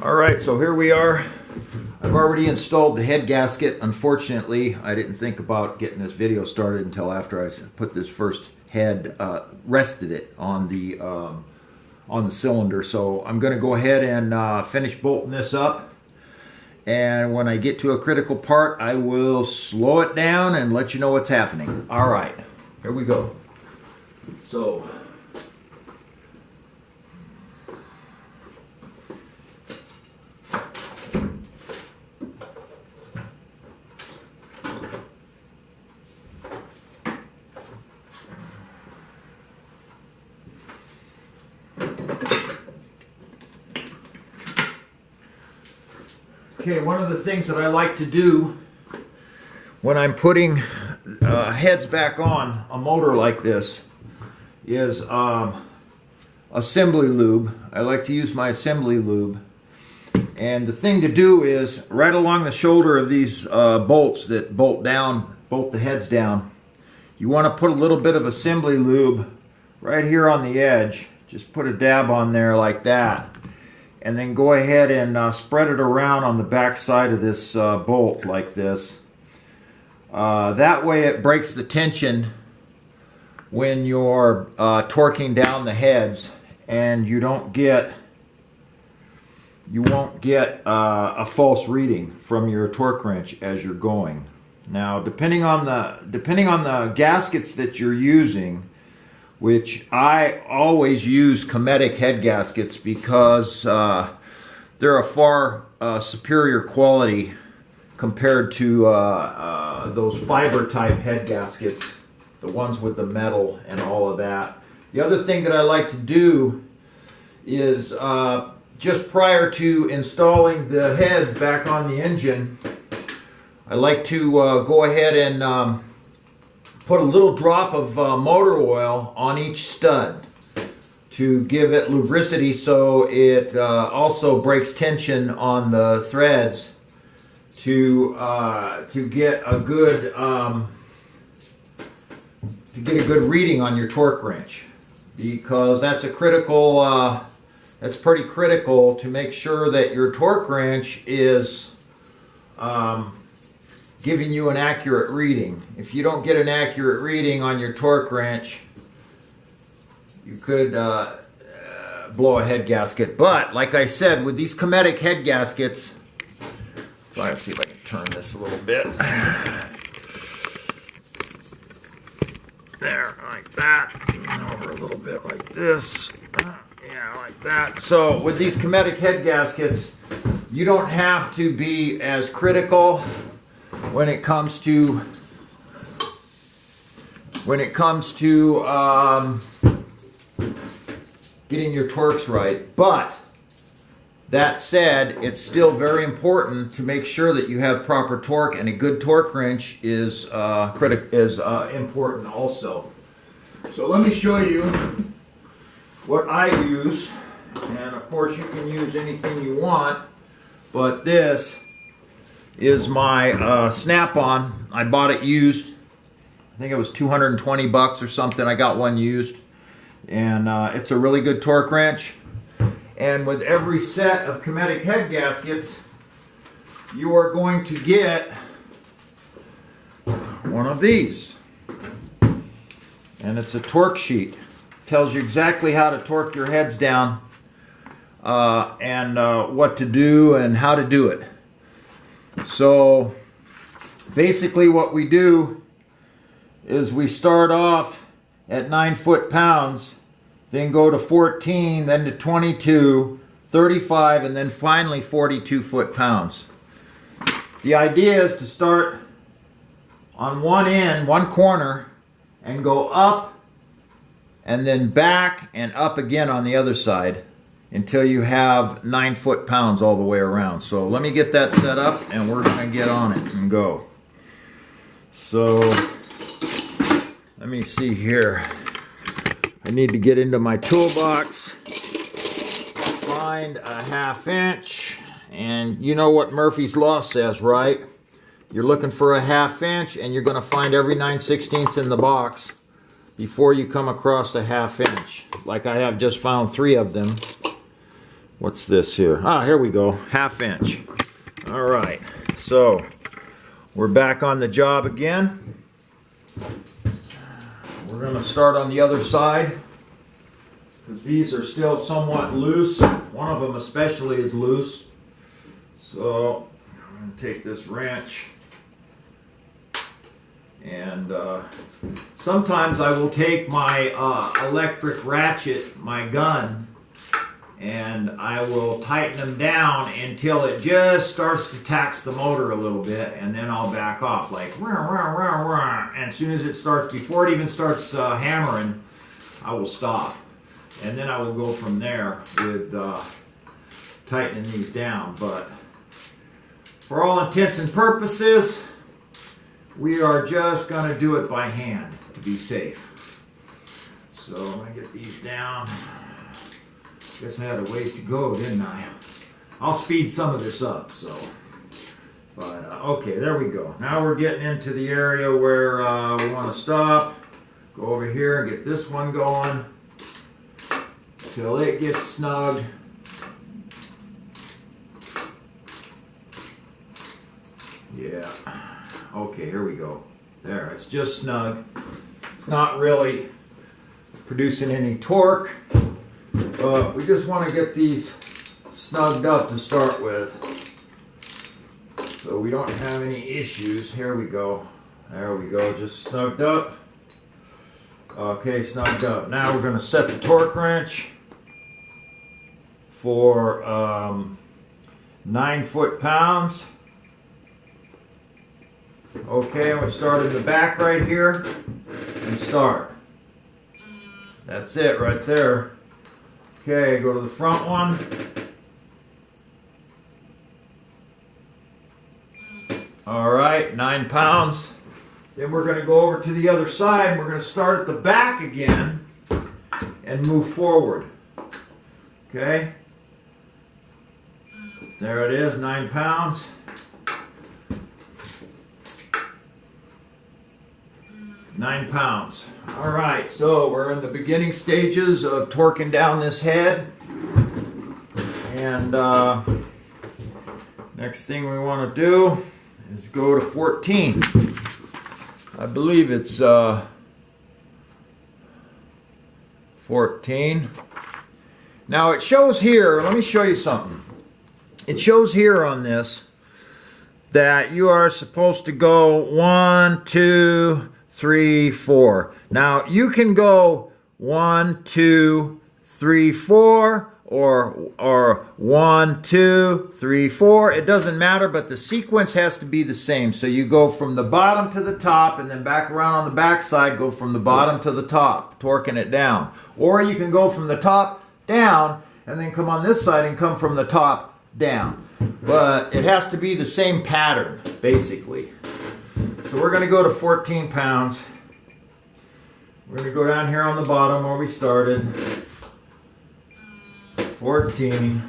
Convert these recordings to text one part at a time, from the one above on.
Alright, so here we are. I've already installed the head gasket. Unfortunately, I didn't think about getting this video started until after I put this first head, rested it on the cylinder. So I'm going to go ahead and finish bolting this up. And when I get to a critical part, I will slow it down and let you know what's happening. Alright, here we go. So, okay, one of the things that I like to do when I'm putting heads back on a motor like this is assembly lube. I like to use my assembly lube. And the thing to do is right along the shoulder of these bolts that bolt the heads down, you want to put a little bit of assembly lube right here on the edge. Just put a dab on there like that. And then go ahead and spread it around on the back side of this bolt like this. That way it breaks the tension when you're torquing down the heads, and you won't get a false reading from your torque wrench as you're going. Now, depending on the gaskets that you're using, which I always use Cometic head gaskets because they're a far superior quality compared to those fiber type head gaskets, the ones with the metal and all of that. The other thing that I like to do is just prior to installing the heads back on the engine, I like to go ahead and put a little drop of motor oil on each stud to give it lubricity, so it also breaks tension on the threads to get a good reading on your torque wrench, because that's a critical that's pretty critical to make sure that your torque wrench is giving you an accurate reading. If you don't get an accurate reading on your torque wrench, you could blow a head gasket. But like I said, with these Cometic head gaskets, let's see if I can turn this a little bit. There, like that. Over a little bit like this. Yeah, like that. So with these Cometic head gaskets, you don't have to be as critical when it comes to getting your torques right. But that said, it's still very important to make sure that you have proper torque, and a good torque wrench is important also. So let me show you what I use, and of course you can use anything you want, but this is my snap-on. I bought it used. I think it was 220 bucks or something. I got one used, and it's a really good torque wrench. And with every set of Cometic head gaskets, you are going to get one of these, and it's a torque sheet. Tells you exactly how to torque your heads down, and what to do and how to do it. So basically what we do is we start off at 9 foot-pounds, then go to 14, then to 22, 35, and then finally 42 foot-pounds. The idea is to start on one end, one corner, and go up and then back and up again on the other side until you have 9 foot-pounds all the way around. So let me get that set up and we're going to get on it and go. So let me see here. I need to get into my toolbox, find a 1/2 inch, and you know what Murphy's Law says, right? You're looking for a 1/2 inch, and you're going to find every 9/16 in the box before you come across a 1/2 inch. Like I have just found 3 of them. what's this here? Ah, here we go, 1/2 inch. All right, so we're back on the job again. We're going to start on the other side because these are still somewhat loose. One of them especially is loose. So I'm going to take this wrench, and sometimes I will take my electric ratchet, my gun, and I will tighten them down until it just starts to tax the motor a little bit, and then I'll back off like rah, rah, rah, rah. And as soon as it starts, before it even starts hammering, I will stop, and then I will go from there with tightening these down. But for all intents and purposes, we are just going to do it by hand to be safe. So I'm going to get these down. Guess I had a ways to go, didn't I? I'll speed some of this up, so. But, okay, there we go. Now we're getting into the area where we want to stop. Go over here and get this one going till it gets snug. Yeah. Okay, here we go. There, it's just snug. It's not really producing any torque. We just want to get these snugged up to start with, so we don't have any issues. Here we go. There we go, just snugged up. Okay, snugged up. Now we're going to set the torque wrench for 9 foot-pounds. Okay, I'm going to start in the back right here and start. That's it right there. Okay, go to the front one. All right, 9 pounds. Then we're going to go over to the other side. We're going to start at the back again and move forward. Okay. There it is, 9 pounds. All right, so we're in the beginning stages of torquing down this head, and next thing we want to do is go to 14. I believe it's 14. Now it shows here, let me show you something. It shows here on this that you are supposed to go 1, 2, 3, 4. Now you can go 1, 2, 3, 4, or 1, 2, 3, 4. It doesn't matter, but the sequence has to be the same. So you go from the bottom to the top, and then back around on the back side, go from the bottom to the top, torquing it down. Or you can go from the top down, and then come on this side and come from the top down. But it has to be the same pattern, basically. So we're going to go to 14 pounds. We're going to go down here on the bottom where we started. 14.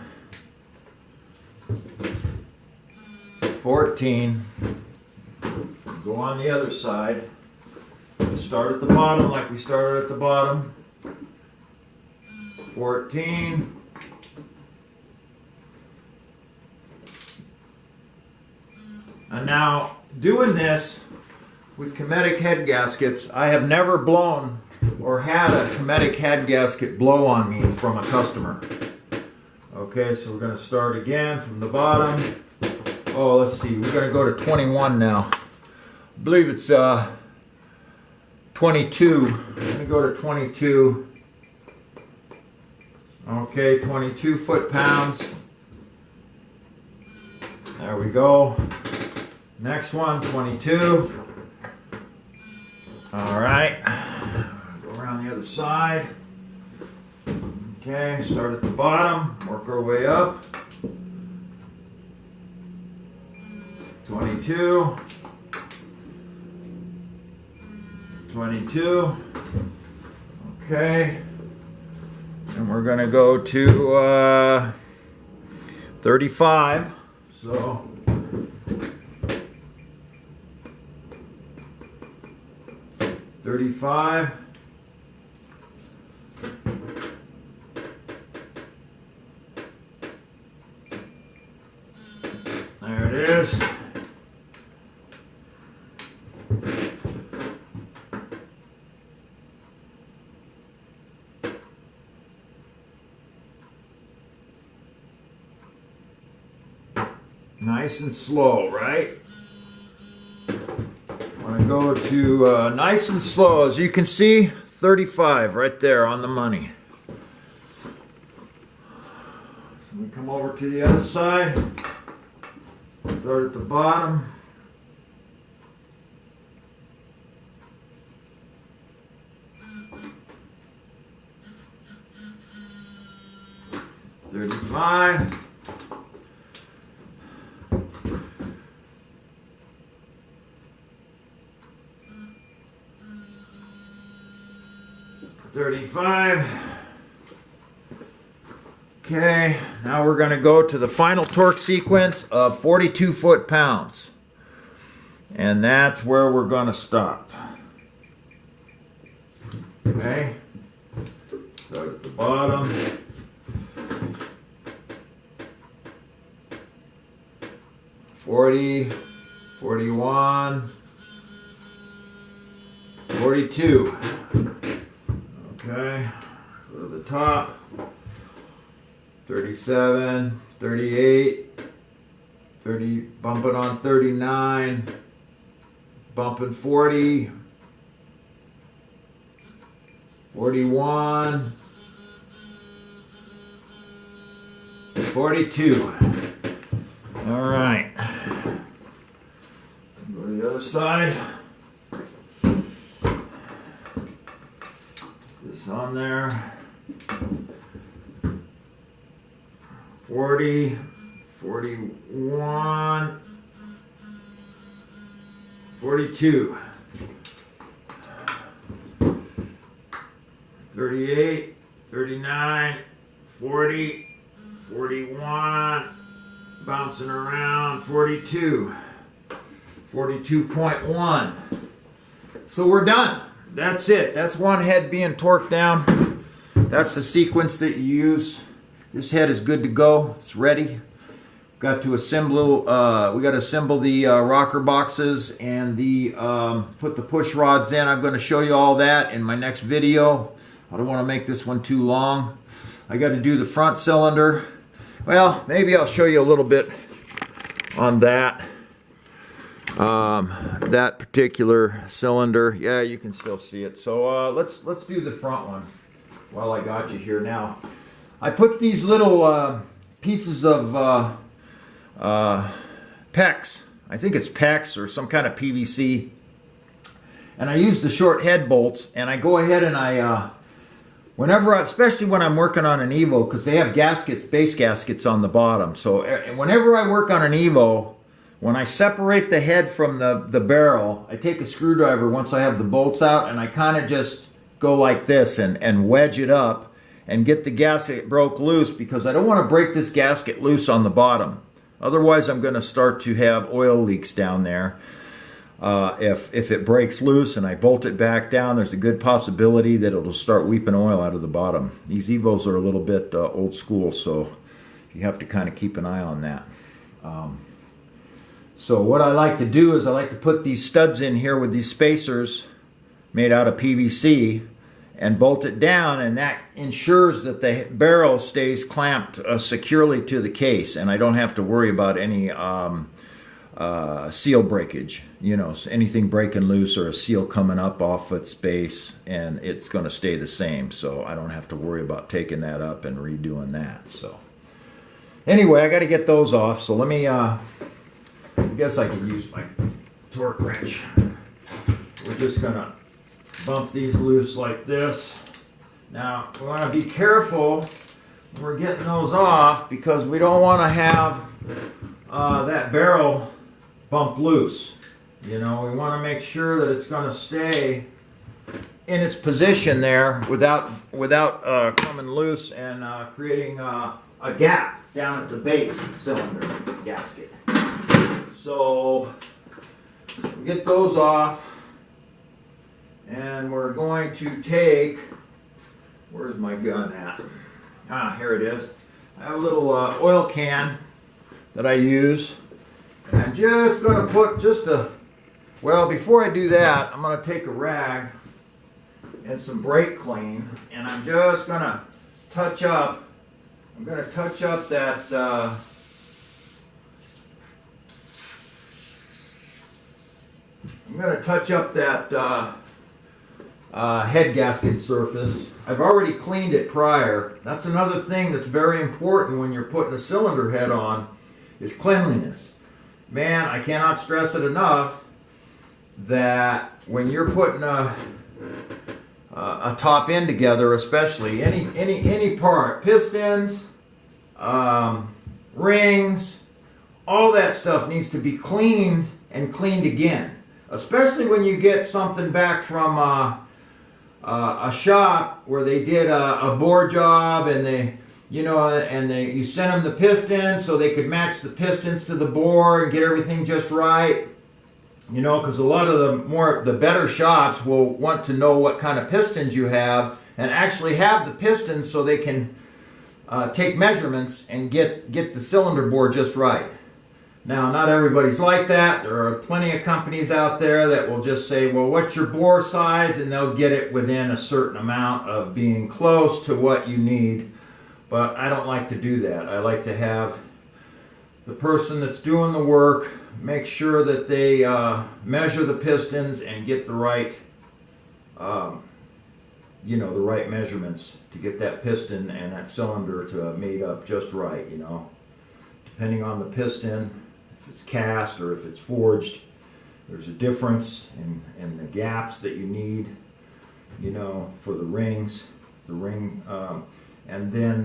14. Go on the other side. Start at the bottom like we started at the bottom. 14. And now, doing this with Cometic head gaskets, I have never blown or had a Cometic head gasket blow on me from a customer. Okay, so we're going to start again from the bottom. Oh, let's see, we're going to go to 21 now. I believe it's 22. I'm going to go to 22. Okay, 22 foot-pounds. There we go. Next one, 22. All right, go around the other side. Okay, start at the bottom, work our way up. 22. 22. Okay, and we're going to go to 35. So 35. it is. Nice and slow, right? I want to go to nice and slow. As you can see, 35 right there on the money. So we come over to the other side. Start at the bottom. $35. Okay, now we're going to go to the final torque sequence of 42 foot-pounds. And that's where we're going to stop. Okay, start at the bottom. $40, $41, $42. Okay, go to the top. $37, $38, $30, bumping on $39, bumping $40, $41, $42. All right. Go to the other side. This on there. 40, 41, 42, 38, 39, 40, 41, bouncing around, 42, 42.1. So we're done. That's it. That's one head being torqued down. That's the sequence that you use. This head is good to go. It's ready. Got to assemble. We got to assemble the rocker boxes and the put the push rods in. I'm going to show you all that in my next video. I don't want to make this one too long. I got to do the front cylinder. Well, maybe I'll show you a little bit on that. That particular cylinder. Yeah, you can still see it. So let's do the front one while I got you here now. I put these little pieces of PEX, I think it's PEX or some kind of PVC, and I use the short head bolts, and I go ahead and I, especially when I'm working on an EVO, because they have gaskets, base gaskets on the bottom, so whenever I work on an EVO, when I separate the head from the barrel, I take a screwdriver once I have the bolts out, and I kind of just go like this and wedge it up and get the gasket broke loose, because I don't want to break this gasket loose on the bottom. Otherwise, I'm going to start to have oil leaks down there. If it breaks loose and I bolt it back down, there's a good possibility that it'll start weeping oil out of the bottom. These EVOs are a little bit old school, so you have to kind of keep an eye on that. So what I like to do is I like to put these studs in here with these spacers made out of PVC and bolt it down, and that ensures that the barrel stays clamped securely to the case, and I don't have to worry about any seal breakage, you know, anything breaking loose or a seal coming up off its base, and it's going to stay the same, so I don't have to worry about taking that up and redoing that. So anyway, I got to get those off, so let me I guess I could use my torque wrench. We're just going to bump these loose like this. Now we want to be careful when we're getting those off, because we don't want to have that barrel bump loose. You know, we want to make sure that it's going to stay in its position there without coming loose and creating a gap down at the base cylinder gasket. So we get those off. And we're going to take, where's my gun at? Ah, here it is. I have a little oil can that I use, And I'm just going to put just a, well, before I do that, I'm going to take a rag and some brake clean, and I'm just going to touch up, I'm going to touch up that, head gasket surface. I've already cleaned it prior. That's another thing that's very important when you're putting a cylinder head on, is cleanliness. Man, I cannot stress it enough that when you're putting a top end together, especially any part, pistons, rings, all that stuff needs to be cleaned and cleaned again. Especially when you get something back from a shop where they did a bore job, and you sent them the pistons so they could match the pistons to the bore and get everything just right. You know, because a lot of the better shops will want to know what kind of pistons you have, and actually have the pistons so they can take measurements and get the cylinder bore just right. Now, not everybody's like that. There are plenty of companies out there that will just say, well, what's your bore size? And they'll get it within a certain amount of being close to what you need. But I don't like to do that. I like to have the person that's doing the work make sure that they measure the pistons and get the right, the right measurements to get that piston and that cylinder to made up just right, you know. Depending on the piston, if it's cast or if it's forged, there's a difference in the gaps that you need, you know, for the rings, and then,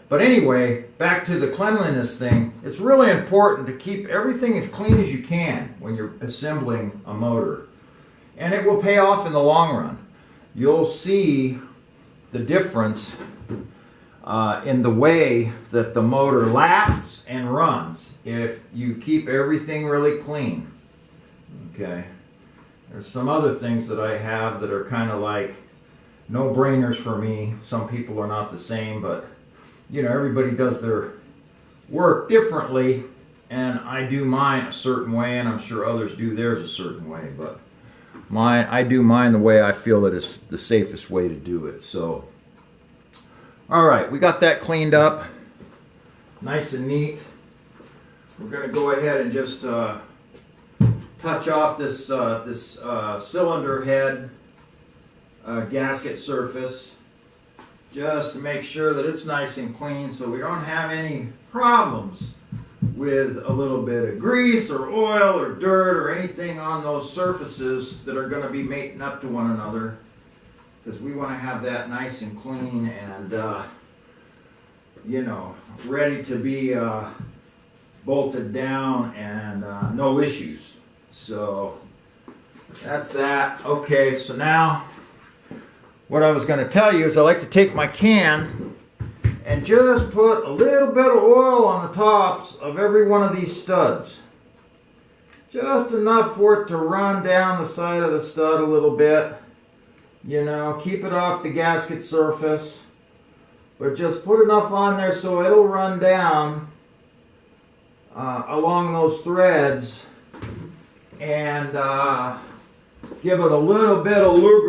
but anyway, back to the cleanliness thing. It's really important to keep everything as clean as you can when you're assembling a motor. And it will pay off in the long run. You'll see the difference in the way that the motor lasts and runs if you keep everything really clean. Okay. There's some other things that I have that are kind of like no-brainers for me. Some people are not the same, but you know, everybody does their work differently, and I do mine a certain way, and I'm sure others do theirs a certain way, but I do mine the way I feel that it's the safest way to do it. So all right, we got that cleaned up, nice and neat. We're going to go ahead and just touch off this cylinder head gasket surface, just to make sure that it's nice and clean, so we don't have any problems with a little bit of grease or oil or dirt or anything on those surfaces that are going to be mating up to one another. Because we want to have that nice and clean and, ready to be bolted down and no issues. So that's that. Okay, so now what I was going to tell you is I like to take my can and just put a little bit of oil on the tops of every one of these studs. Just enough for it to run down the side of the stud a little bit. You know, keep it off the gasket surface, but just put enough on there so it'll run down along those threads and give it a little bit of lubricant.